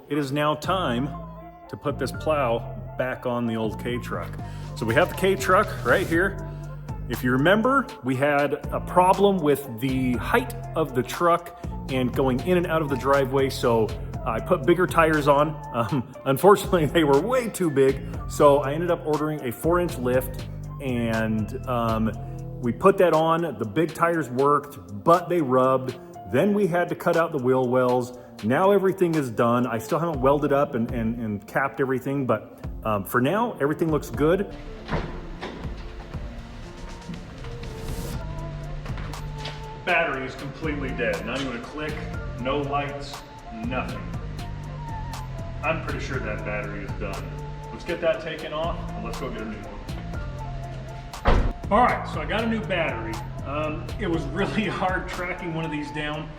it is now time to put this plow back on the old K truck. So we have the K truck right here. If you remember, we had a problem with the height of the truck and going in and out of the driveway, so I put bigger tires on. Unfortunately, they were way too big, so I ended up ordering a 4-inch lift, and we put that on. The big tires worked, but they rubbed. Then we had to cut out the wheel wells. Now everything is done. I still haven't welded up and capped everything, but for now, everything looks good. Battery is completely dead. Not even a click, no lights, nothing. I'm pretty sure that battery is done. Let's get that taken off and let's go get a new one. All right, so I got a new battery. It was really hard tracking one of these down.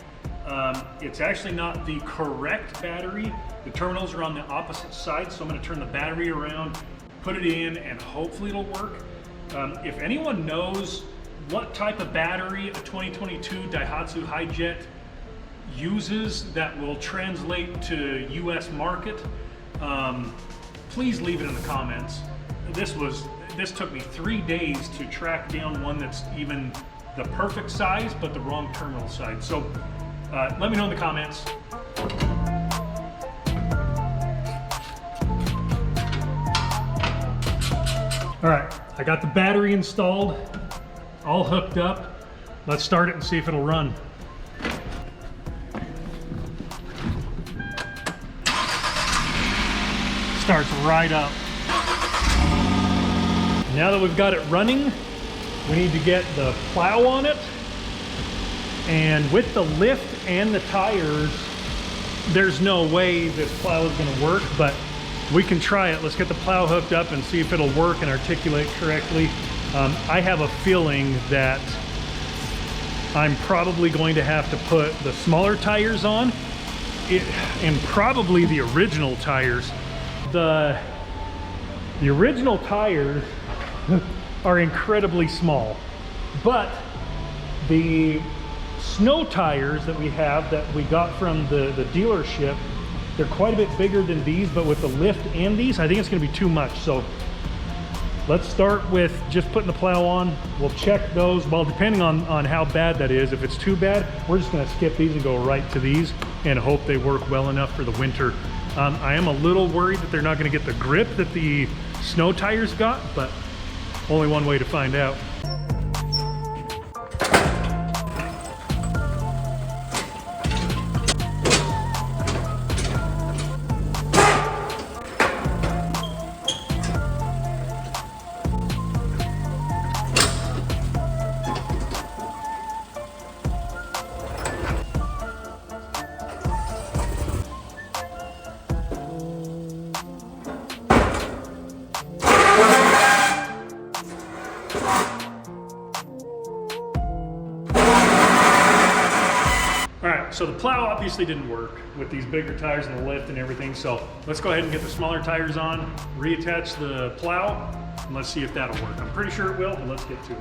It's actually not the correct battery. The terminals are on the opposite side, so I'm gonna turn the battery around, put it in, and hopefully it'll work. If anyone knows what type of battery a 2022 Daihatsu Hi-Jet uses that will translate to US market, please leave it in the comments. This took me 3 days to track down one that's even the perfect size but the wrong terminal size. So let me know in the comments. All right, I got the battery installed, all hooked up. Let's start it and see if it'll run. Starts right up. Now that we've got it running, we need to get the plow on it. And with the lift and the tires, there's no way this plow is gonna work, but we can try it. Let's get the plow hooked up and see if it'll work and articulate correctly. I have a feeling that I'm probably going to have to put the smaller tires on and probably the original tires. The original tires are incredibly small, but the snow tires that we have that we got from the dealership, they're quite a bit bigger than these, but with the lift and these, I think it's gonna be too much. So let's start with just putting the plow on. We'll check those, well, depending on how bad that is. If it's too bad, we're just gonna skip these and go right to these and hope they work well enough for the winter. I am a little worried that they're not gonna get the grip that the snow tires got, but only one way to find out. So the plow obviously didn't work with these bigger tires and the lift and everything. So let's go ahead and get the smaller tires on, reattach the plow, and let's see if that'll work. I'm pretty sure it will, but let's get to it.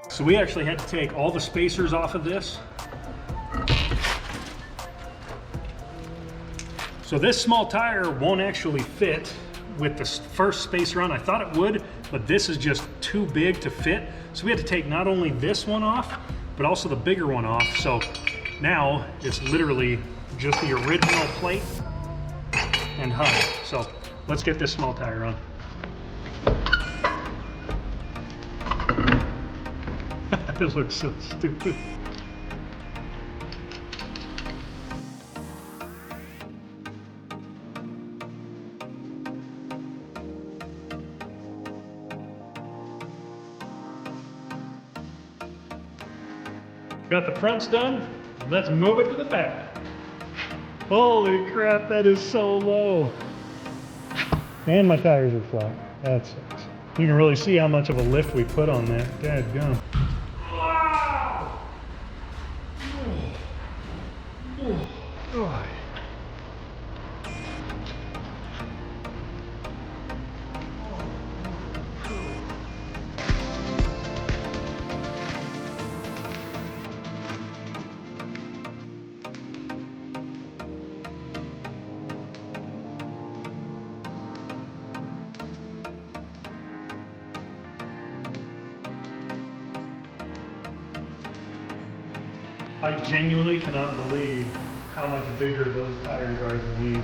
So we actually had to take all the spacers off of this. So this small tire won't actually fit with the first spacer on. I thought it would, but this is just too big to fit. So we had to take not only this one off, but also the bigger one off. So now it's literally just the original plate and hub. So let's get this small tire on. This looks so stupid. Got the fronts done, let's move it to the back. Holy crap, that is so low. And my tires are flat, that sucks. You can really see how much of a lift we put on that, dadgum. Wow! I genuinely cannot believe how much bigger those tires are than these.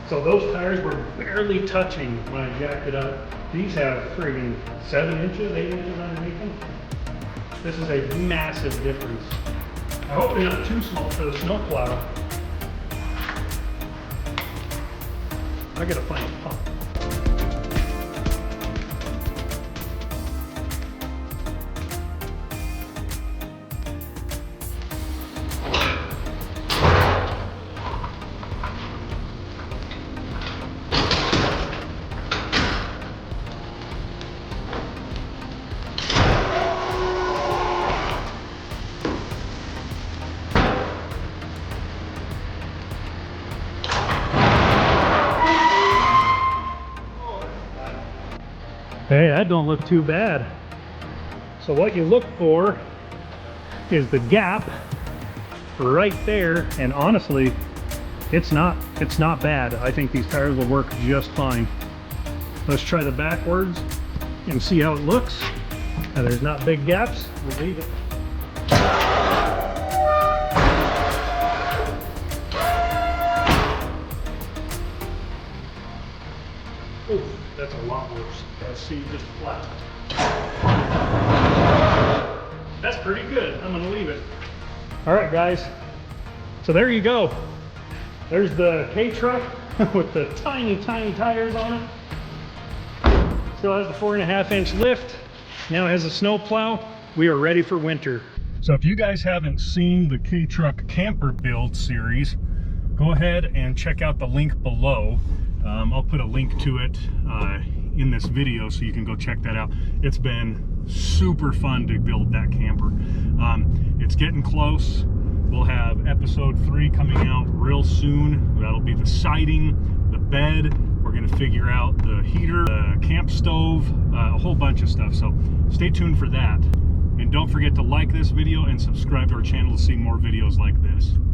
So those tires were barely touching when I jacked it up. These have friggin' 7 inches, 8 inches underneath them. This is a massive difference. I hope they're not too small for the snow plow. I gotta find a pump. Hey, that don't look too bad. So what you look for is the gap right there, and honestly, it's not bad. I think these tires will work just fine. Let's try the backwards and see how it looks. Now, there's not big gaps. We'll leave it. Oof, that's a lot worse. Let's see, just flat. That's pretty good. I'm gonna leave it. All right, guys. So there you go. There's the K truck with the tiny, tiny tires on it. Still has the 4.5-inch lift. Now it has a snow plow. We are ready for winter. So if you guys haven't seen the K truck camper build series, go ahead and check out the link below. I'll put a link to it in this video so you can go check that out. It's been super fun to build that camper. It's getting close. We'll have episode 3 coming out real soon. That'll be the siding, the bed. We're gonna figure out the heater, the camp stove, a whole bunch of stuff. So stay tuned for that. And don't forget to like this video and subscribe to our channel to see more videos like this.